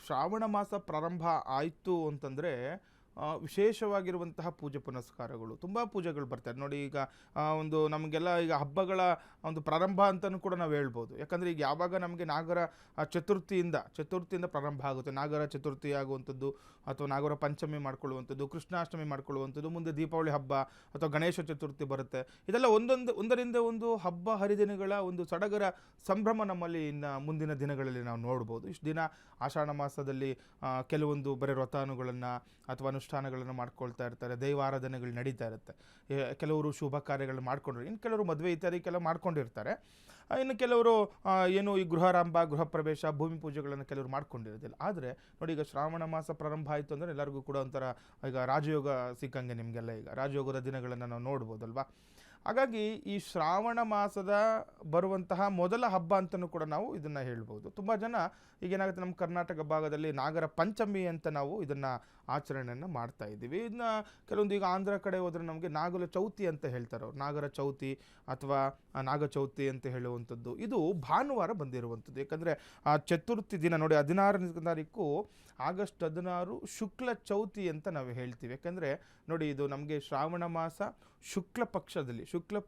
ಶ್ರಾವಣ ಮಾಸ ಪ್ರಾರಂಭ ಆಯಿತು ಅಂತಂದರೆ ವಿಶೇಷವಾಗಿರುವಂತಹ ಪೂಜೆ ಪುನಸ್ಕಾರಗಳು ತುಂಬ ಪೂಜೆಗಳು ಬರ್ತಾರೆ ನೋಡಿ. ಈಗ ಒಂದು ನಮಗೆಲ್ಲ ಈಗ ಹಬ್ಬಗಳ ಒಂದು ಪ್ರಾರಂಭ ಅಂತಲೂ ಕೂಡ ನಾವು ಹೇಳ್ಬೋದು. ಯಾಕಂದರೆ ಈಗ ಯಾವಾಗ ನಮಗೆ ನಾಗರ ಚತುರ್ಥಿಯಿಂದ ಪ್ರಾರಂಭ ಆಗುತ್ತೆ. ನಾಗರ ಚತುರ್ಥಿ ಆಗುವಂಥದ್ದು ಅಥವಾ ನಾಗರ ಪಂಚಮಿ ಮಾಡ್ಕೊಳ್ಳುವಂಥದ್ದು, ಕೃಷ್ಣಾಷ್ಟಮಿ ಮಾಡ್ಕೊಳ್ಳುವಂಥದ್ದು, ಮುಂದೆ ದೀಪಾವಳಿ ಹಬ್ಬ ಅಥವಾ ಗಣೇಶ ಚತುರ್ಥಿ ಬರುತ್ತೆ. ಇದೆಲ್ಲ ಒಂದರಿಂದ ಒಂದು ಹಬ್ಬ ಹರಿದಿನಗಳ ಒಂದು ಸಡಗರ ಸಂಭ್ರಮ ನಮ್ಮಲ್ಲಿ ಇನ್ನು ಮುಂದಿನ ದಿನಗಳಲ್ಲಿ ನಾವು ನೋಡ್ಬೋದು. ಇಷ್ಟು ದಿನ ಆಷಾಢ ಮಾಸದಲ್ಲಿ ಕೆಲವೊಂದು ಬರೀ ವ್ರತಾನುಗಳನ್ನು ಅಥವಾ ಅನುಷ್ಠಾನಗಳನ್ನು ಮಾಡ್ಕೊಳ್ತಾ ಇರ್ತಾರೆ, ದೈವಾರಾಧನೆಗಳು ನಡೀತಾ ಇರುತ್ತೆ. ಕೆಲವರು ಶುಭ ಕಾರ್ಯಗಳು ಮಾಡ್ಕೊಂಡ್ರು, ಇನ್ನು ಕೆಲವರು ಮದುವೆ ಇತ್ಯಾದಿ ಕೆಲವು ಮಾಡ್ಕೊಂಡಿರ್ತಾರೆ. ಇನ್ನು ಕೆಲವರು ಏನು ಈ ಗೃಹ ಪ್ರವೇಶ, ಭೂಮಿ ಪೂಜೆಗಳನ್ನು ಕೆಲವರು ಮಾಡ್ಕೊಂಡಿರೋದಿಲ್ಲ. ಆದರೆ ನೋಡಿ, ಈಗ ಶ್ರಾವಣ ಮಾಸ ಪ್ರಾರಂಭ ಆಯಿತು ಅಂದರೆ ಎಲ್ಲರಿಗೂ ಕೂಡ ಒಂಥರ ಈಗ ರಾಜಯೋಗ ಸಿಕ್ಕಂಗೆ ನಿಮಗೆಲ್ಲ ಈಗ ರಾಜಯೋಗದ ದಿನಗಳನ್ನು ನಾವು ನೋಡ್ಬೋದಲ್ವಾ. ಹಾಗಾಗಿ ಈ ಶ್ರಾವಣ ಮಾಸದ ಬರುವಂತಹ ಮೊದಲ ಹಬ್ಬ ಅಂತಲೂ ಕೂಡ ನಾವು ಇದನ್ನು ಹೇಳ್ಬೋದು. ತುಂಬ ಜನ ಈಗೇನಾಗುತ್ತೆ, ನಮ್ಮ ಕರ್ನಾಟಕ ಭಾಗದಲ್ಲಿ ನಾಗರ ಪಂಚಮಿ ಅಂತ ನಾವು ಇದನ್ನು ಆಚರಣೆಯನ್ನು ಮಾಡ್ತಾ ಇದ್ದೀವಿ. ಇದನ್ನ ಕೆಲವೊಂದು ಈಗ ಆಂಧ್ರ ಕಡೆ ಹೋದರೆ ನಮಗೆ ನಾಗಲ ಚೌತಿ ಅಂತ ಹೇಳ್ತಾರೆ ಅವರು. ನಾಗರ ಚೌತಿ ಅಥವಾ ನಾಗಚೌತಿ ಅಂತ ಹೇಳುವಂಥದ್ದು ಇದು ಭಾನುವಾರ ಬಂದಿರುವಂಥದ್ದು. ಯಾಕಂದರೆ ಆ ಚತುರ್ಥಿ ದಿನ ನೋಡಿ, 16ನೇ ತಾರೀಕು ಆಗಸ್ಟ್ 16 ಶುಕ್ಲ ಚೌತಿ ಅಂತ ನಾವು ಹೇಳ್ತೀವಿ. ಯಾಕಂದರೆ ನೋಡಿ, ಇದು ನಮಗೆ ಶ್ರಾವಣ ಮಾಸ ಶುಕ್ಲ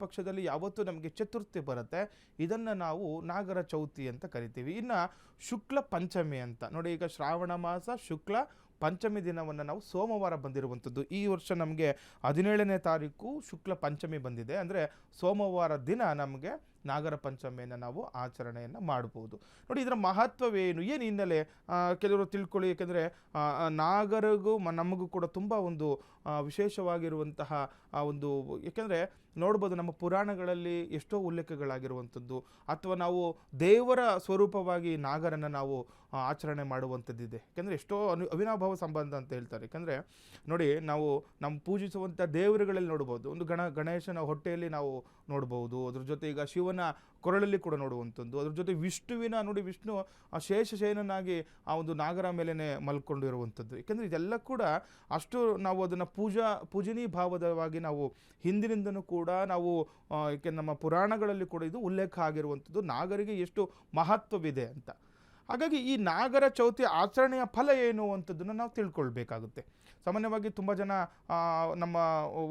ಪಕ್ಷದಲ್ಲಿ ಯಾವತ್ತೂ ನಮಗೆ ಚತುರ್ಥಿ ಬರುತ್ತೆ, ಇದನ್ನು ನಾವು ನಾಗರ ಚೌತಿ ಅಂತ ಕರಿತೀವಿ. ಇನ್ನು ಶುಕ್ಲ ಪಂಚಮಿ ಅಂತ ನೋಡಿ, ಈಗ ಶ್ರಾವಣ ಮಾಸ ಶುಕ್ಲ ಪಂಚಮಿ ದಿನವನ್ನು ನಾವು ಸೋಮವಾರ ಬಂದಿರುವಂಥದ್ದು. ಈ ವರ್ಷ ನಮಗೆ 17ನೇ ತಾರೀಕು ಶುಕ್ಲ ಪಂಚಮಿ ಬಂದಿದೆ. ಅಂದರೆ ಸೋಮವಾರ ದಿನ ನಮಗೆ ನಾಗರ ಪಂಚಮಿಯನ್ನು ನಾವು ಆಚರಣೆಯನ್ನು ಮಾಡ್ಬೋದು. ನೋಡಿ, ಇದರ ಮಹತ್ವವೇನು, ಏನು ಹಿನ್ನೆಲೆ ಕೆಲವರು ತಿಳ್ಕೊಳ್ಳಿ. ಯಾಕೆಂದರೆ ನಾಗರಿಗೂ ನಮಗೂ ಕೂಡ ತುಂಬ ಒಂದು ವಿಶೇಷವಾಗಿರುವಂತಹ ಒಂದು, ಯಾಕೆಂದರೆ ನೋಡ್ಬೋದು ನಮ್ಮ ಪುರಾಣಗಳಲ್ಲಿ ಎಷ್ಟೋ ಉಲ್ಲೇಖಗಳಾಗಿರುವಂಥದ್ದು, ಅಥವಾ ನಾವು ದೇವರ ಸ್ವರೂಪವಾಗಿ ನಾಗರನ್ನು ನಾವು ಆಚರಣೆ ಮಾಡುವಂಥದ್ದಿದೆ. ಯಾಕೆಂದರೆ ಎಷ್ಟೋ ಅವಿನಾಭಾವ ಸಂಬಂಧ ಅಂತ ಹೇಳ್ತಾರೆ. ಯಾಕೆಂದರೆ ನೋಡಿ, ನಾವು ನಮ್ಮ ಪೂಜಿಸುವಂಥ ದೇವರುಗಳಲ್ಲಿ ನೋಡ್ಬೋದು, ಒಂದು ಗಣೇಶನ ಹೊಟ್ಟೆಯಲ್ಲಿ ನಾವು ನೋಡ್ಬೋದು, ಅದ್ರ ಜೊತೆ ಈಗ ಶಿವನ ಕೊರಳಲ್ಲಿ ಕೂಡ ನೋಡುವಂಥದ್ದು, ಅದ್ರ ಜೊತೆ ವಿಷ್ಣುವಿನ ನೋಡಿ, ವಿಷ್ಣು ಶೇಷಶಯನನಾಗಿ ಆ ಒಂದು ನಾಗರ ಮೇಲೇ ಮಲ್ಕೊಂಡಿರುವಂಥದ್ದು. ಯಾಕೆಂದರೆ ಇದೆಲ್ಲ ಕೂಡ ಅಷ್ಟು ನಾವು ಅದನ್ನು ಪೂಜನೀಯ ಭಾವದವಾಗಿ ನಾವು ಹಿಂದಿನಿಂದನೂ ಕೂಡ ನಾವು ಏಕೆ ನಮ್ಮ ಪುರಾಣಗಳಲ್ಲಿ ಕೂಡ ಇದು ಉಲ್ಲೇಖ ಆಗಿರುವಂಥದ್ದು, ನಾಗರಿಗೆ ಎಷ್ಟು ಮಹತ್ವವಿದೆ ಅಂತ. ಹಾಗಾಗಿ ಈ ನಾಗರ ಚೌತಿ ಆಚರಣೆಯ ಫಲ ಏನು ಅಂಥದ್ದನ್ನು ನಾವು ತಿಳ್ಕೊಳ್ಬೇಕಾಗುತ್ತೆ. ಸಾಮಾನ್ಯವಾಗಿ ತುಂಬ ಜನ ನಮ್ಮ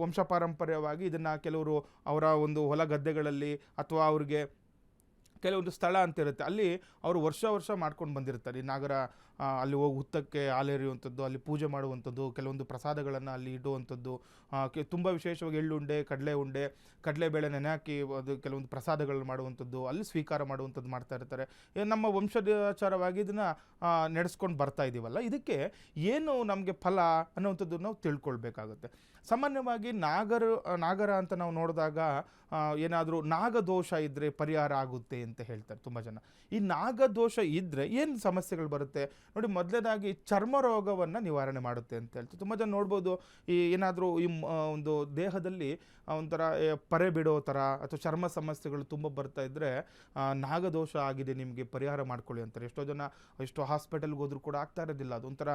ವಂಶ ಪಾರಂಪರ್ಯವಾಗಿ ಇದನ್ನು ಕೆಲವರು ಅವರ ಒಂದು ಹೊಲ ಗದ್ದೆಗಳಲ್ಲಿ ಅಥವಾ ಅವ್ರಿಗೆ ಕೆಲವೊಂದು ಸ್ಥಳ ಅಂತ ಇರುತ್ತೆ, ಅಲ್ಲಿ ಅವರು ವರ್ಷ ಮಾಡ್ಕೊಂಡು ಬಂದಿರ್ತಾರೆ. ಈ ನಾಗರ ಅಲ್ಲಿ ಹೋಗಿ ಹುತ್ತಕ್ಕೆ ಹಾಲೆರೆಯುವಂಥದ್ದು, ಅಲ್ಲಿ ಪೂಜೆ ಮಾಡುವಂಥದ್ದು, ಕೆಲವೊಂದು ಪ್ರಸಾದಗಳನ್ನು ಅಲ್ಲಿ ಇಡುವಂಥದ್ದು, ತುಂಬ ವಿಶೇಷವಾಗಿ ಎಳ್ಳುಂಡೆ, ಕಡಲೆಬೇಳೆ ನೆನೆ ಹಾಕಿ ಅದು ಕೆಲವೊಂದು ಪ್ರಸಾದಗಳನ್ನು ಮಾಡುವಂಥದ್ದು, ಅಲ್ಲಿ ಸ್ವೀಕಾರ ಮಾಡುವಂಥದ್ದು ಮಾಡ್ತಾ ಇರ್ತಾರೆ. ನಮ್ಮ ವಂಶಾಚಾರವಾಗಿ ಇದನ್ನು ನಡೆಸ್ಕೊಂಡು ಬರ್ತಾ ಇದ್ದೀವಲ್ಲ, ಇದಕ್ಕೆ ಏನು ನಮಗೆ ಫಲ ಅನ್ನೋವಂಥದ್ದು ನಾವು ತಿಳ್ಕೊಳ್ಬೇಕಾಗುತ್ತೆ. ಸಾಮಾನ್ಯವಾಗಿ ನಾಗರ ಅಂತ ನಾವು ನೋಡಿದಾಗ ಏನಾದರೂ ನಾಗದೋಷ ಇದ್ದರೆ ಪರಿಹಾರ ಆಗುತ್ತೆ ಅಂತ ಹೇಳ್ತಾರೆ ತುಂಬ ಜನ. ಈ ನಾಗದೋಷ ಇದ್ದರೆ ಏನು ಸಮಸ್ಯೆಗಳು ಬರುತ್ತೆ ನೋಡಿ, ಮೊದಲನೇದಾಗಿ ಚರ್ಮ ರೋಗವನ್ನು ನಿವಾರಣೆ ಮಾಡುತ್ತೆ ಅಂತ ಹೇಳ್ತೀವಿ. ತುಂಬ ಜನ ನೋಡ್ಬೋದು, ಈ ಏನಾದರೂ ಈ ಒಂದು ದೇಹದಲ್ಲಿ ಒಂಥರ ಪರೆ ಬಿಡೋ ಥರ ಅಥವಾ ಚರ್ಮ ಸಮಸ್ಯೆಗಳು ತುಂಬ ಬರ್ತಾ ಇದ್ದರೆ ನಾಗದೋಷ ಆಗಿದೆ, ನಿಮಗೆ ಪರಿಹಾರ ಮಾಡ್ಕೊಳ್ಳಿ ಅಂತಾರೆ. ಎಷ್ಟೋ ಹಾಸ್ಪಿಟಲ್ಗೆ ಹೋದ್ರೂ ಕೂಡ ಆಗ್ತಾ ಇರೋದಿಲ್ಲ, ಅದೊಂಥರ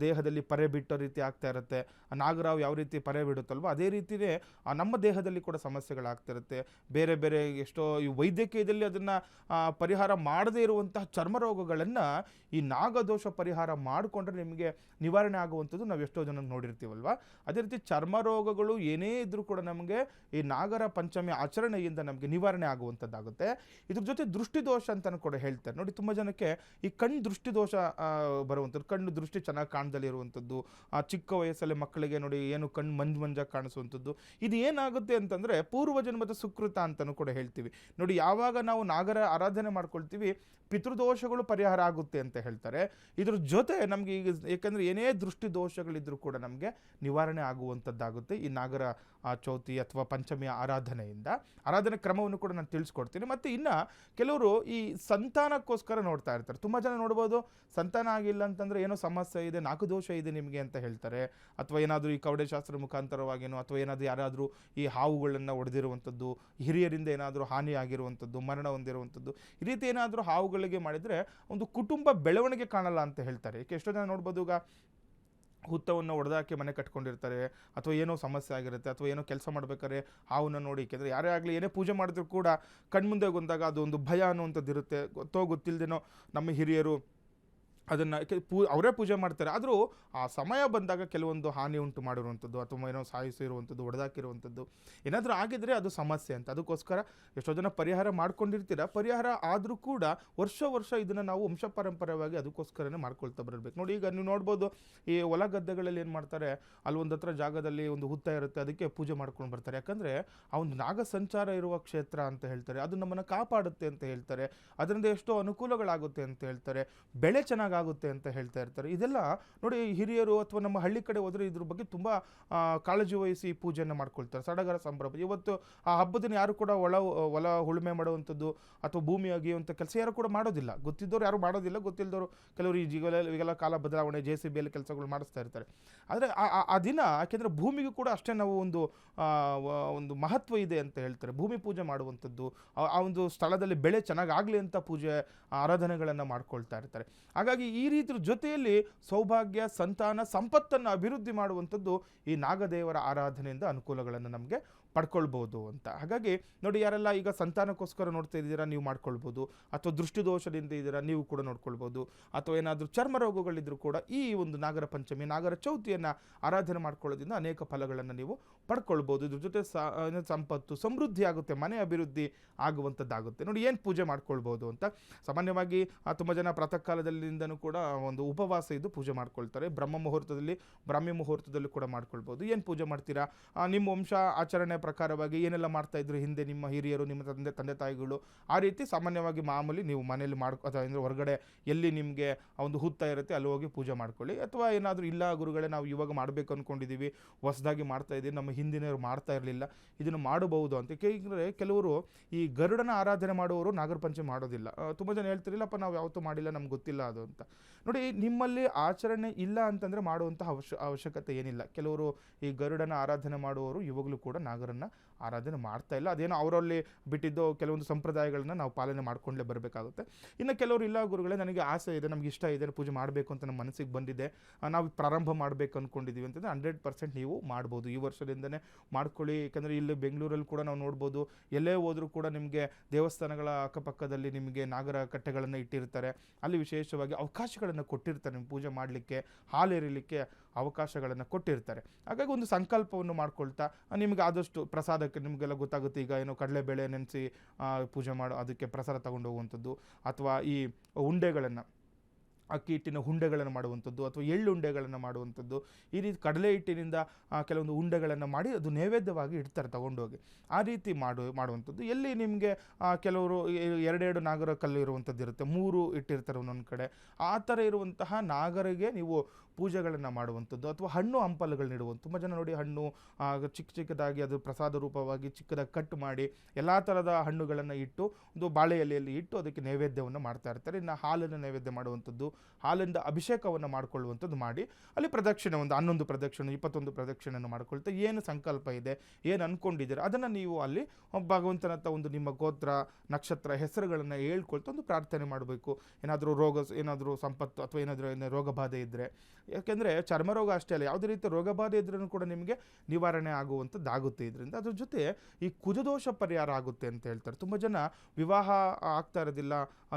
ದೇಹದಲ್ಲಿ ಪರೆ ಬಿಟ್ಟೋ ರೀತಿ ಆಗ್ತಾ ಇರುತ್ತೆ. ನಾಗರಾವ್ ಯಾವ ರೀತಿ ಪರೆ ಬಿಡುತ್ತಲ್ವ, ಅದೇ ರೀತಿಯೇ ನಮ್ಮ ದೇಹದಲ್ಲಿ ಕೂಡ ಸಮಸ್ಯೆಗಳಾಗ್ತಿರುತ್ತೆ. ಬೇರೆ ಎಷ್ಟೋ ಈ ವೈದ್ಯಕೀಯದಲ್ಲಿ ಅದನ್ನು ಪರಿಹಾರ ಮಾಡದೇ ಇರುವಂತಹ ಚರ್ಮ ರೋಗಗಳನ್ನು ಈ ನಾಗದೋಷ ಪರಿಹಾರ ಮಾಡಿಕೊಂಡ್ರೆ ನಿಮಗೆ ನಿವಾರಣೆ ಆಗುವಂಥದ್ದು ನಾವು ಎಷ್ಟೋ ಜನ ನೋಡಿರ್ತೀವಲ್ವ. ಅದೇ ರೀತಿ ಚರ್ಮ ರೋಗಗಳು ಏನೇ ಇದ್ರೂ ಕೂಡ ನಮಗೆ ಈ ನಾಗರ ಪಂಚಮಿ ಆಚರಣೆಯಿಂದ ನಮಗೆ ನಿವಾರಣೆ ಆಗುವಂಥದ್ದಾಗುತ್ತೆ. ಇದ್ರ ಜೊತೆ ದೃಷ್ಟಿದೋಷ ಅಂತಲೂ ಕೂಡ ಹೇಳ್ತಾರೆ ನೋಡಿ. ತುಂಬ ಜನಕ್ಕೆ ಈ ಕಣ್ಣು ದೃಷ್ಟಿದೋಷ ಬರುವಂಥದ್ದು, ಕಣ್ಣು ದೃಷ್ಟಿ ಚೆನ್ನಾಗಿ ಕಾಣದಲ್ಲಿ ಇರುವಂಥದ್ದು, ಚಿಕ್ಕ ವಯಸ್ಸಲ್ಲಿ ಮಕ್ಕಳಿಗೆ ನೋಡಿ ಏನು ಕಣ್ಣು ಮಂಜಾಗಿ ಕಾಣಿಸುವಂಥದ್ದು, ಇದು ಏನಾಗುತ್ತೆ ಅಂತಂದರೆ ಪೂರ್ವಜನ್ಮದ ಸುಕೃತ ಅಂತಲೂ ಕೂಡ ಹೇಳ್ತೀವಿ ನೋಡಿ. ಯಾವಾಗ ನಾವು ನಾಗರ ಆರಾಧನೆ ಮಾಡ್ಕೊಳ್ತೀವಿ, ಪಿತೃದೋಷಗಳು ಪರಿಹಾರ ಆಗುತ್ತೆ ಅಂತ ಹೇಳ್ತಾರೆ. ಇದ್ರ ಜೊತೆ ನಮಗೆ ಈಗ ಯಾಕಂದರೆ ಏನೇ ದೃಷ್ಟಿ ದೋಷಗಳಿದ್ರೂ ಕೂಡ ನಮಗೆ ನಿವಾರಣೆ ಆಗುವಂಥದ್ದಾಗುತ್ತೆ ಈ ನಾಗರ ಚೌತಿ ಅಥವಾ ಪಂಚಮಿಯ ಆರಾಧನೆ ಕ್ರಮವನ್ನು ಕೂಡ ನಾನು ತಿಳಿಸ್ಕೊಡ್ತೀನಿ. ಮತ್ತು ಇನ್ನು ಕೆಲವರು ಈ ಸಂತಾನಕ್ಕೋಸ್ಕರ ನೋಡ್ತಾ ಇರ್ತಾರೆ. ತುಂಬ ಜನ ನೋಡ್ಬೋದು, ಸಂತಾನ ಆಗಿಲ್ಲ ಅಂತಂದರೆ ಏನೋ ಸಮಸ್ಯೆ ಇದೆ, ನಾಗದೋಷ ಇದೆ ನಿಮಗೆ ಅಂತ ಹೇಳ್ತಾರೆ. ಅಥವಾ ಏನಾದರೂ ಈ ಕವಡೆಶಾಸ್ತ್ರ ಮುಖಾಂತರವಾಗಿನೋ ಅಥವಾ ಏನಾದರೂ ಯಾರಾದರೂ ಈ ಹಾವುಗಳನ್ನು ಹೊಡೆದಿರುವಂಥದ್ದು, ಹಿರಿಯರಿಂದ ಏನಾದರೂ ಹಾನಿ ಆಗಿರುವಂಥದ್ದು, ಮರಣ ಹೊಂದಿರುವಂಥದ್ದು, ಈ ರೀತಿ ಏನಾದರೂ ಹಾವುಗಳಿಗೆ ಮಾಡಿದರೆ ಒಂದು ಕುಟುಂಬ ಬೆಳವಣಿಗೆ ಕಾಣಲ್ಲ ಅಂತ ಹೇಳ್ತಾರೆ. ಏಕೆ ಎಷ್ಟೋ ಜನ ನೋಡ್ಬೋದು, ಈಗ ಹುತ್ತವನ್ನು ಹೊಡೆದಾಕಿ ಮನೆ ಕಟ್ಕೊಂಡಿರ್ತಾರೆ, ಅಥವಾ ಏನೋ ಸಮಸ್ಯೆ ಆಗಿರುತ್ತೆ, ಅಥವಾ ಏನೋ ಕೆಲಸ ಮಾಡ್ಬೇಕಾದ್ರೆ ಹಾವನ್ನು ನೋಡಿ, ಏಕೆಂದರೆ ಯಾರೇ ಆಗಲಿ ಏನೇ ಪೂಜೆ ಮಾಡಿದ್ರು ಕೂಡ ಕಣ್ಮುಂದೆ ಬಂದಾಗ ಅದು ಒಂದು ಭಯ ಅನ್ನುವಂಥದ್ದು ಇರುತ್ತೆ. ಗೊತ್ತಿಲ್ಲದೇನೋ ನಮ್ಮ ಹಿರಿಯರು ಅದನ್ನು ಅವರೇ ಪೂಜೆ ಮಾಡ್ತಾರೆ. ಆದರೂ ಆ ಸಮಯ ಬಂದಾಗ ಕೆಲವೊಂದು ಹಾನಿ ಉಂಟು ಮಾಡಿರುವಂಥದ್ದು ಅಥವಾ ಏನೋ ಸಾಯಿಸಿರುವಂಥದ್ದು, ಹೊಡೆದಾಕಿರುವಂಥದ್ದು ಏನಾದರೂ ಆಗಿದ್ರೆ ಅದು ಸಮಸ್ಯೆ ಅಂತ. ಅದಕ್ಕೋಸ್ಕರ ಎಷ್ಟೋ ಜನ ಪರಿಹಾರ ಮಾಡ್ಕೊಂಡಿರ್ತೀರ. ಪರಿಹಾರ ಆದರೂ ಕೂಡ ವರ್ಷ ಇದನ್ನು ನಾವು ವಂಶ ಪಾರಂಪರ್ಯವಾಗಿ ಅದಕ್ಕೋಸ್ಕರನೇ ಮಾಡ್ಕೊಳ್ತಾ ಬರಬೇಕು. ನೋಡಿ, ಈಗ ನೀವು ನೋಡ್ಬೋದು, ಈ ಹೊಲ ಗದ್ದೆಗಳಲ್ಲಿ ಏನು ಮಾಡ್ತಾರೆ, ಅಲ್ಲಿ ಒಂದು ಹತ್ರ ಜಾಗದಲ್ಲಿ ಒಂದು ಹುತ್ತ ಇರುತ್ತೆ, ಅದಕ್ಕೆ ಪೂಜೆ ಮಾಡ್ಕೊಂಡು ಬರ್ತಾರೆ. ಯಾಕಂದರೆ ಆ ಒಂದು ನಾಗ ಸಂಚಾರ ಇರುವ ಕ್ಷೇತ್ರ ಅಂತ ಹೇಳ್ತಾರೆ, ಅದು ನಮ್ಮನ್ನು ಕಾಪಾಡುತ್ತೆ ಅಂತ ಹೇಳ್ತಾರೆ, ಅದರಿಂದ ಎಷ್ಟೋ ಅನುಕೂಲಗಳಾಗುತ್ತೆ ಅಂತ ಹೇಳ್ತಾರೆ, ಬೆಳೆ ಚೆನ್ನಾಗುತ್ತೆ ಅಂತ ಹೇಳ್ತಾ ಇರ್ತಾರೆ. ಇದೆಲ್ಲ ನೋಡಿ, ಹಿರಿಯರು ಅಥವಾ ನಮ್ಮ ಹಳ್ಳಿ ಕಡೆ ಹೋದರೆ ಇದ್ರ ಬಗ್ಗೆ ತುಂಬ ಕಾಳಜಿ ವಹಿಸಿ ಪೂಜೆಯನ್ನು ಮಾಡ್ಕೊಳ್ತಾರೆ. ಸಡಗರ ಸಂಭ್ರಮ. ಇವತ್ತು ಆ ಹಬ್ಬದಿನ ಯಾರು ಕೂಡ ಹೊಲ ಉಳುಮೆ ಮಾಡುವಂಥದ್ದು ಅಥವಾ ಭೂಮಿ ಅಗಿಯುವಂಥ ಕೆಲಸ ಯಾರು ಕೂಡ ಮಾಡೋದಿಲ್ಲ. ಗೊತ್ತಿದ್ದವ್ರು ಯಾರು ಮಾಡೋದಿಲ್ಲ, ಗೊತ್ತಿಲ್ಲದವರು ಕೆಲವರು ಈಗೆಲ್ಲ ಕಾಲ ಬದಲಾವಣೆ JCB ಕೆಲಸಗಳು ಮಾಡಿಸ್ತಾ ಇರ್ತಾರೆ. ಆದರೆ ಆ ದಿನ ಯಾಕೆಂದರೆ ಭೂಮಿಗೂ ಕೂಡ ಅಷ್ಟೇ ನಾವು ಒಂದು ಮಹತ್ವ ಇದೆ ಅಂತ ಹೇಳ್ತಾರೆ. ಭೂಮಿ ಪೂಜೆ ಮಾಡುವಂಥದ್ದು, ಆ ಒಂದು ಸ್ಥಳದಲ್ಲಿ ಬೆಳೆ ಚೆನ್ನಾಗಾಗಲಿ ಅಂತ ಪೂಜೆ ಆರಾಧನೆಗಳನ್ನು ಮಾಡ್ಕೊಳ್ತಾ ಇರ್ತಾರೆ. ಹಾಗಾಗಿ ಈ ರೀತಿಯ ಜೊತೆಯಲ್ಲಿ ಸೌಭಾಗ್ಯ, ಸಂತಾನ, ಸಂಪತ್ತನ್ನು ಅಭಿವೃದ್ಧಿ ಮಾಡುವಂಥದ್ದು ಈ ನಾಗದೇವರ ಆರಾಧನೆಯಿಂದ ಅನುಕೂಲಗಳನ್ನು ನಮಗೆ ಪಡ್ಕೊಳ್ಬೋದು ಅಂತ. ಹಾಗಾಗಿ ನೋಡಿ, ಯಾರೆಲ್ಲ ಈಗ ಸಂತಾನಕ್ಕೋಸ್ಕರ ನೋಡ್ತಾ ಇದ್ದೀರಾ, ನೀವು ಮಾಡ್ಕೊಳ್ಬೋದು. ಅಥವಾ ದೃಷ್ಟಿದೋಷದಿಂದ ಇದ್ದೀರಾ, ನೀವು ಕೂಡ ನೋಡ್ಕೊಳ್ಬೋದು. ಅಥವಾ ಏನಾದರೂ ಚರ್ಮ ರೋಗಗಳಿದ್ರೂ ಕೂಡ ಈ ಒಂದು ನಾಗರ ಪಂಚಮಿ, ನಾಗರ ಚೌತಿಯನ್ನು ಆರಾಧನೆ ಮಾಡ್ಕೊಳ್ಳೋದ್ರಿಂದ ಅನೇಕ ಫಲಗಳನ್ನು ನೀವು ಪಡ್ಕೊಳ್ಬೋದು. ಇದ್ರ ಜೊತೆ ಸಂಪತ್ತು ಸಮೃದ್ಧಿ ಆಗುತ್ತೆ, ಮನೆ ಅಭಿವೃದ್ಧಿ ಆಗುವಂಥದ್ದಾಗುತ್ತೆ. ನೋಡಿ, ಏನು ಪೂಜೆ ಮಾಡ್ಕೊಳ್ಬೋದು ಅಂತ. ಸಾಮಾನ್ಯವಾಗಿ ತುಂಬ ಜನ ಪ್ರಾತಃ ಕಾಲದಲ್ಲಿಂದನೂ ಕೂಡ ಒಂದು ಉಪವಾಸ ಇದ್ದು ಪೂಜೆ ಮಾಡ್ಕೊಳ್ತಾರೆ. ಬ್ರಾಹ್ಮಿ ಮುಹೂರ್ತದಲ್ಲಿ ಕೂಡ ಮಾಡ್ಕೊಳ್ಬೋದು. ಏನು ಪೂಜೆ ಮಾಡ್ತೀರಾ, ನಿಮ್ಮ ವಂಶ ಆಚರಣೆ ಪ್ರಕಾರವಾಗಿ ಏನೆಲ್ಲ ಮಾಡ್ತಾ ಇದ್ರು ಹಿಂದೆ ನಿಮ್ಮ ಹಿರಿಯರು, ನಿಮ್ಮ ತಂದೆ ತಾಯಿಗಳು, ಆ ರೀತಿ ಸಾಮಾನ್ಯವಾಗಿ ಮಾಮೂಲಿ ನೀವು ಮನೇಲಿ ಅಥವಾ ಹೊರಗಡೆ ಎಲ್ಲಿ ನಿಮಗೆ ಒಂದು ಹುತ್ತ ಇರುತ್ತೆ ಅಲ್ಲಿ ಹೋಗಿ ಪೂಜೆ ಮಾಡ್ಕೊಳ್ಳಿ. ಅಥವಾ ಏನಾದರೂ ಇಲ್ಲ ಗುರುಗಳೇ, ನಾವು ಇವಾಗ ಮಾಡಬೇಕು ಅಂದ್ಕೊಂಡಿದ್ದೀವಿ, ಹೊಸದಾಗಿ ಮಾಡ್ತಾ ಇದ್ದೀವಿ, ನಮ್ಮ ಹಿಂದಿನವರು ಮಾಡ್ತಾ ಇರಲಿಲ್ಲ, ಇದನ್ನು ಮಾಡಬಹುದು ಅಂತ. ಏಕೆಂದರೆ ಕೆಲವರು ಈ ಗರುಡನ ಆರಾಧನೆ ಮಾಡುವವರು ನಾಗರ ಪಂಚಮಿ ಮಾಡೋದಿಲ್ಲ. ತುಂಬ ಜನ ಹೇಳ್ತಿರಲಿಲ್ಲಪ್ಪ, ನಾವು ಯಾವತ್ತೂ ಮಾಡಿಲ್ಲ, ನಮ್ಗೆ ಗೊತ್ತಿಲ್ಲ ಅದು ಅಂತ. ನೋಡಿ, ನಿಮ್ಮಲ್ಲಿ ಆಚರಣೆ ಇಲ್ಲ ಅಂತಂದರೆ ಮಾಡುವಂಥ ಅವಶ್ಯಕತೆ ಏನಿಲ್ಲ. ಕೆಲವರು ಈ ಗರುಡನ ಆರಾಧನೆ ಮಾಡುವವರು ಇವಾಗಲೂ ಕೂಡ ನಾಗರನ್ನ ಆರಾಧನೆ ಮಾಡ್ತಾ ಇಲ್ಲ. ಅದೇನೋ ಅವರಲ್ಲಿ ಬಿಟ್ಟಿದ್ದು ಕೆಲವೊಂದು ಸಂಪ್ರದಾಯಗಳನ್ನ ನಾವು ಪಾಲನೆ ಮಾಡ್ಕೊಂಡೇ ಬರಬೇಕಾಗುತ್ತೆ. ಇನ್ನು ಕೆಲವರು ಇಲ್ಲ ಗುರುಗಳೇ, ನನಗೆ ಆಸೆ ಇದೆ, ನಮ್ಗೆ ಇಷ್ಟ ಇದೆ, ಪೂಜೆ ಮಾಡಬೇಕು ಅಂತ ನಮ್ಮ ಮನಸ್ಸಿಗೆ ಬಂದಿದೆ, ನಾವು ಪ್ರಾರಂಭ ಮಾಡಬೇಕು ಅಂದ್ಕೊಂಡಿದ್ದೀವಿ ಅಂತಂದರೆ 100% ನೀವು ಮಾಡ್ಬೋದು. ಈ ವರ್ಷದಿಂದನೇ ಮಾಡ್ಕೊಳ್ಳಿ. ಯಾಕಂದರೆ ಇಲ್ಲಿ ಬೆಂಗಳೂರಲ್ಲಿ ಕೂಡ ನಾವು ನೋಡ್ಬೋದು, ಎಲ್ಲೇ ಹೋದರೂ ಕೂಡ ನಿಮಗೆ ದೇವಸ್ಥಾನಗಳ ಅಕ್ಕಪಕ್ಕದಲ್ಲಿ ನಿಮಗೆ ನಾಗರ ಕಟ್ಟೆಗಳನ್ನು ಇಟ್ಟಿರ್ತಾರೆ. ಅಲ್ಲಿ ವಿಶೇಷವಾಗಿ ಅವಕಾಶಗಳನ್ನು ಕೊಟ್ಟಿರ್ತಾರೆ, ನಿಮ್ಗೆ ಪೂಜೆ ಮಾಡಲಿಕ್ಕೆ, ಹಾಲೆರಿಲಿಕ್ಕೆ ಅವಕಾಶಗಳನ್ನು ಕೊಟ್ಟಿರ್ತಾರೆ. ಹಾಗಾಗಿ ಒಂದು ಸಂಕಲ್ಪವನ್ನು ಮಾಡ್ಕೊಳ್ತಾ ನಿಮಗೆ ಆದಷ್ಟು ಪ್ರಸಾದಕ್ಕೆ, ನಿಮಗೆಲ್ಲ ಗೊತ್ತಾಗುತ್ತೆ ಈಗ ಏನೋ ಕಡಲೆಬೇಳೆ ನೆನೆಸಿ ಪೂಜೆ ಮಾಡೋ ಅದಕ್ಕೆ ಪ್ರಸಾದ ತಗೊಂಡು ಹೋಗುವಂಥದ್ದು, ಅಥವಾ ಈ ಉಂಡೆಗಳನ್ನು, ಅಕ್ಕಿ ಹಿಟ್ಟಿನ ಉಂಡೆಗಳನ್ನು ಮಾಡುವಂಥದ್ದು, ಅಥವಾ ಎಳ್ಳು ಉಂಡೆಗಳನ್ನು ಮಾಡುವಂಥದ್ದು, ಈ ರೀತಿ ಕಡಲೆ ಹಿಟ್ಟಿನಿಂದ ಕೆಲವೊಂದು ಉಂಡೆಗಳನ್ನು ಮಾಡಿ ಅದು ನೈವೇದ್ಯವಾಗಿ ಇಡ್ತಾರೆ ತಗೊಂಡೋಗಿ. ಆ ರೀತಿ ಮಾಡುವಂಥದ್ದು. ಎಲ್ಲಿ ನಿಮಗೆ ಕೆಲವರು 2 ನಾಗರ ಕಲ್ಲು ಇರುವಂಥದ್ದು ಇರುತ್ತೆ, 3 ಇಟ್ಟಿರ್ತಾರೆ ಒಂದೊಂದು ಕಡೆ. ಆ ಥರ ಇರುವಂತಹ ನಾಗರಿಗೆ ನೀವು ಪೂಜೆಗಳನ್ನು ಮಾಡುವಂಥದ್ದು, ಅಥವಾ ಹಣ್ಣು ಹಂಪಲುಗಳನ್ನ ಇಡುವಂಥ. ತುಂಬ ಜನ ನೋಡಿ, ಹಣ್ಣು ಚಿಕ್ಕದಾಗಿ ಅದು ಪ್ರಸಾದ ರೂಪವಾಗಿ ಚಿಕ್ಕದಾಗಿ ಕಟ್ ಮಾಡಿ ಎಲ್ಲ ಥರದ ಹಣ್ಣುಗಳನ್ನು ಇಟ್ಟು ಒಂದು ಬಾಳೆ ಎಲೆಯಲ್ಲಿ ಇಟ್ಟು ಅದಕ್ಕೆ ನೈವೇದ್ಯವನ್ನು ಮಾಡ್ತಾ ಇರ್ತಾರೆ. ಇನ್ನು ಹಾಲನ್ನು ನೈವೇದ್ಯ ಮಾಡುವಂಥದ್ದು, ಹಾಲಿಂದ ಅಭಿಷೇಕವನ್ನು ಮಾಡ್ಕೊಳ್ಳುವಂಥದ್ದು ಮಾಡಿ ಅಲ್ಲಿ ಪ್ರದಕ್ಷಿಣೆ ಒಂದು 11 ಪ್ರದಕ್ಷಿಣೆ 21 ಪ್ರದಕ್ಷಿಣೆಯನ್ನು ಮಾಡ್ಕೊಳ್ತಾ ಏನು ಸಂಕಲ್ಪ ಇದೆ, ಏನು ಅಂದ್ಕೊಂಡಿದ್ದೀರಾ ಅದನ್ನು ನೀವು ಅಲ್ಲಿ ಭಗವಂತನ ಹತ್ರ ಒಂದು ನಿಮ್ಮ ಗೋತ್ರ, ನಕ್ಷತ್ರ, ಹೆಸರುಗಳನ್ನು ಹೇಳ್ಕೊಳ್ತಾ ಒಂದು ಪ್ರಾರ್ಥನೆ ಮಾಡಬೇಕು. ಏನಾದರೂ ಸಂಪತ್ತು ಅಥವಾ ಏನಾದರೂ ರೋಗ ಬಾಧೆ ಇದ್ದರೆ, ಯಾಕೆಂದರೆ ಚರ್ಮರೋಗ ಅಷ್ಟೇ ಅಲ್ಲ, ಯಾವುದೇ ರೀತಿ ರೋಗ ಬಾಧೆ ಇದ್ರೂ ಕೂಡ ನಿಮಗೆ ನಿವಾರಣೆ ಆಗುವಂಥದ್ದಾಗುತ್ತೆ ಇದರಿಂದ. ಅದ್ರ ಜೊತೆ ಈ ಕುಜದೋಷ ಪರಿಹಾರ ಆಗುತ್ತೆ ಅಂತ ಹೇಳ್ತಾರೆ. ತುಂಬ ಜನ ವಿವಾಹ ಆಗ್ತಾ ಇರೋದಿಲ್ಲ.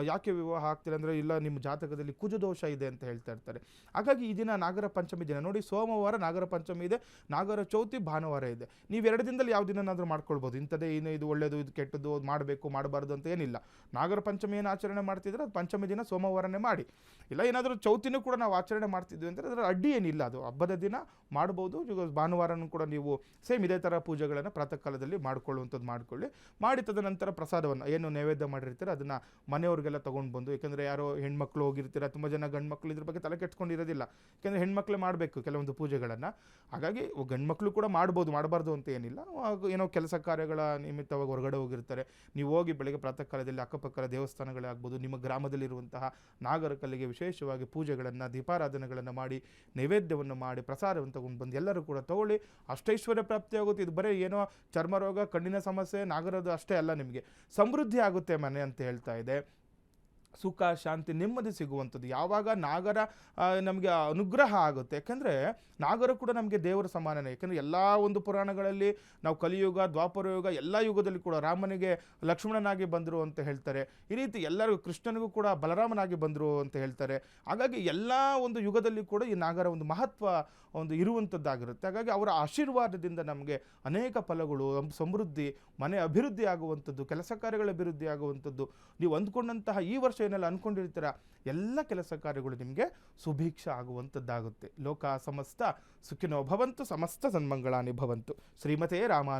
ಯಾಕೆ ವಿವಾಹ ಆಗ್ತಿಲ್ಲ ಅಂದರೆ, ಇಲ್ಲ ನಿಮ್ಮ ಜಾತಕದಲ್ಲಿ ಕುಜದೋಷ ಇದೆ ಅಂತ ಹೇಳ್ತಾ ಇರ್ತಾರೆ. ಹಾಗಾಗಿ ಈ ದಿನ ನಾಗರ ಪಂಚಮಿ ದಿನ ನೋಡಿ, ಸೋಮವಾರ ನಾಗರ ಪಂಚಮಿ ಇದೆ, ನಾಗರ ಚೌತಿ ಭಾನುವಾರ ಇದೆ. ನೀವು 2 ದಿನದಲ್ಲಿ ಯಾವ ದಿನನಾದರೂ ಮಾಡ್ಕೊಳ್ಬೋದು. ಇಂಥದ್ದೇ ಇದು ಒಳ್ಳೆಯದು, ಇದು ಕೆಟ್ಟದ್ದು, ಅದು ಮಾಡಬೇಕು ಮಾಡಬಾರ್ದು ಅಂತ ಏನಿಲ್ಲ. ನಾಗರ ಪಂಚಮಿ ಏನು ಆಚರಣೆ ಮಾಡ್ತಿದ್ರೆ ಅದು ಪಂಚಮಿ ದಿನ ಸೋಮವಾರನೇ ಮಾಡಿ. ಇಲ್ಲ ಏನಾದರೂ ಚೌತಿನೂ ಕೂಡ ನಾವು ಆಚರಣೆ ಮಾಡ್ತಿದ್ವಿ ಅಂದರೆ ಅದರ ಅಡ್ಡಿ ಏನಿಲ್ಲ, ಅದು ಹಬ್ಬದ ದಿನ ಮಾಡ್ಬೋದು. ಈಗ ಭಾನುವಾರನೂ ಕೂಡ ನೀವು ಸೇಮ್ ಇದೇ ಥರ ಪೂಜೆಗಳನ್ನು ಪ್ರಾತಃ ಕಾಲದಲ್ಲಿ ಮಾಡ್ಕೊಳ್ಳುವಂಥದ್ದು ಮಾಡ್ಕೊಳ್ಳಿ. ಮಾಡಿ ತದನಂತರ ಪ್ರಸಾದವನ್ನು ಏನು ನೈವೇದ್ಯ ಮಾಡಿರ್ತೀರ ಅದನ್ನು ಮನೆಯವ್ರಿಗೆಲ್ಲ ತೊಗೊಂಡು ಬಂದು, ಯಾಕೆಂದರೆ ಯಾರೋ ಹೆಣ್ಮಕ್ಳು ಹೋಗಿರ್ತೀರ, ತುಂಬ ಜನ ಗಂಡು ಮಕ್ಕಳು ಇದ್ರ ಬಗ್ಗೆ ತಲೆ ಕೆಡ್ಸ್ಕೊಂಡಿರೋದಿಲ್ಲ. ಯಾಕೆಂದರೆ ಹೆಣ್ಮಕ್ಳೇ ಮಾಡಬೇಕು ಕೆಲವೊಂದು ಪೂಜೆಗಳನ್ನು. ಹಾಗಾಗಿ ಗಂಡು ಮಕ್ಕಳು ಕೂಡ ಮಾಡ್ಬೋದು, ಮಾಡಬಾರ್ದು ಅಂತ ಏನಿಲ್ಲ. ಏನೋ ಕೆಲಸ ಕಾರ್ಯಗಳ ನಿಮಿತ್ತವಾಗಿ ಹೊರಗಡೆ ಹೋಗಿರ್ತಾರೆ, ನೀವು ಹೋಗಿ ಬೆಳಗ್ಗೆ ಪ್ರಾತಃ ಕಾಲದಲ್ಲಿ ಅಕ್ಕಪಕ್ಕದ ದೇವಸ್ಥಾನಗಳೇ ಆಗ್ಬೋದು, ನಿಮ್ಮ ಗ್ರಾಮದಲ್ಲಿರುವಂತಹ ನಾಗರ ಕಲ್ಲಿಗೆ ವಿಶೇಷವಾಗಿ ಪೂಜೆಗಳನ್ನು, ದೀಪಾರಾಧನೆಗಳನ್ನು ಮಾಡಿ, ನೈವೇದ್ಯವನ್ನು ಮಾಡಿ, ಪ್ರಸಾದವನ್ನು ತಗೊಂಡು ಬಂದು ಎಲ್ಲರೂ ಕೂಡ ತಗೊಳ್ಳಿ. ಅಷ್ಟೈಶ್ವರ್ಯ ಪ್ರಾಪ್ತಿಯಾಗುತ್ತೆ. ಇದು ಬರೀ ಏನೋ ಚರ್ಮ ರೋಗ, ಕಣ್ಣಿನ ಸಮಸ್ಯೆ, ನಾಗರದು ಅಷ್ಟೇ ಅಲ್ಲ, ನಿಮಗೆ ಸಮೃದ್ಧಿ ಆಗುತ್ತೆ ಮನೆ ಅಂತ ಹೇಳ್ತಾ ಇದೆ. ಸುಖ ಶಾಂತಿ ನೆಮ್ಮದಿ ಸಿಗುವಂಥದ್ದು ಯಾವಾಗ ನಾಗರ ನಮಗೆ ಅನುಗ್ರಹ ಆಗುತ್ತೆ. ಯಾಕಂದರೆ ನಾಗರ ಕೂಡ ನಮಗೆ ದೇವರ ಸಮಾನನೇ. ಯಾಕಂದರೆ ಎಲ್ಲ ಒಂದು ಪುರಾಣಗಳಲ್ಲಿ ನಾವು ಕಲಿಯುಗ ದ್ವಾಪರ ಯುಗ ಎಲ್ಲ ಯುಗದಲ್ಲಿ ಕೂಡ ರಾಮನಿಗೆ ಲಕ್ಷ್ಮಣನಾಗಿ ಬಂದರು ಅಂತ ಹೇಳ್ತಾರೆ. ಈ ರೀತಿ ಎಲ್ಲರಿಗೂ ಕೃಷ್ಣನಿಗೂ ಕೂಡ ಬಲರಾಮನಾಗಿ ಬಂದರು ಅಂತ ಹೇಳ್ತಾರೆ. ಹಾಗಾಗಿ ಎಲ್ಲ ಒಂದು ಯುಗದಲ್ಲಿ ಕೂಡ ಈ ನಾಗರ ಒಂದು ಮಹತ್ವ ಒಂದು ಇರುವಂಥದ್ದಾಗಿರುತ್ತೆ. ಹಾಗಾಗಿ ಅವರ ಆಶೀರ್ವಾದದಿಂದ ನಮಗೆ ಅನೇಕ ಫಲಗಳು, ಸಮೃದ್ಧಿ, ಮನೆ ಅಭಿವೃದ್ಧಿ ಆಗುವಂಥದ್ದು, ಕೆಲಸ ಕಾರ್ಯಗಳ ಅಭಿವೃದ್ಧಿ ಆಗುವಂಥದ್ದು, ನೀವು ಅಂದ್ಕೊಂಡಂತಹ ಈ ವರ್ಷ ಏನೆಲ್ಲ ಅಂದ್ಕೊಂಡಿರ್ತೀರ ಎಲ್ಲ ಕೆಲಸ ಕಾರ್ಯಗಳು ನಿಮಗೆ ಸುಭೀಕ್ಷ ಆಗುವಂಥದ್ದಾಗುತ್ತೆ. ಲೋಕ ಸಮಸ್ತ ಸುಖಿನೋ ಭವಂತು, ಸಮಸ್ತ ಸನ್ಮಂಗಳಾನಿ ಭವಂತು. ಶ್ರೀಮತೇ ರಾಮ